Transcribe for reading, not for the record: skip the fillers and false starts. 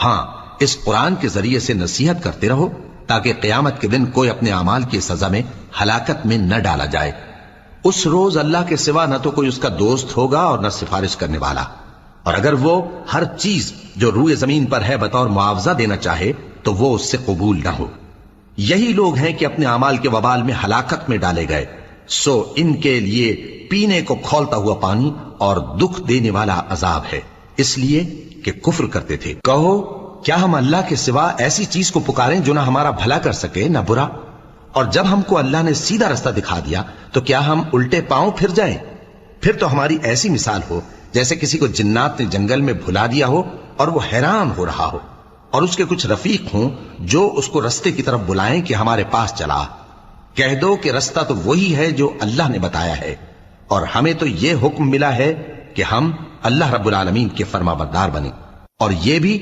ہاں اس قرآن کے ذریعے سے نصیحت کرتے رہو تاکہ قیامت کے دن کوئی اپنے اعمال کی سزا میں ہلاکت میں نہ ڈالا جائے۔ اس روز اللہ کے سوا نہ تو کوئی اس کا دوست ہوگا اور نہ سفارش کرنے والا، اور اگر وہ ہر چیز جو روئے زمین پر ہے بطور معاوضہ دینا چاہے تو وہ اس سے قبول نہ ہو۔ یہی لوگ ہیں کہ اپنے اعمال کے وبال میں ہلاکت میں ڈالے گئے، سو ان کے لیے پینے کو کھولتا ہوا پانی اور دکھ دینے والا عذاب ہے، اس لیے کہ کفر کرتے تھے۔ کہو کیا ہم اللہ کے سوا ایسی چیز کو پکاریں جو نہ ہمارا بھلا کر سکے نہ برا؟ اور جب ہم کو اللہ نے سیدھا رستہ دکھا دیا تو کیا ہم الٹے پاؤں پھر جائیں؟ پھر تو ہماری ایسی مثال ہو جیسے کسی کو جنات نے جنگل میں بھلا دیا ہو اور وہ حیران ہو رہا ہو، اور اس کے کچھ رفیق ہوں جو اس کو رستے کی طرف بلائیں کہ ہمارے پاس چلا۔ کہہ دو کہ رستہ تو وہی ہے جو اللہ نے بتایا ہے، اور ہمیں تو یہ حکم ملا ہے کہ ہم اللہ رب العالمین کے فرما بردار بنیں، اور یہ بھی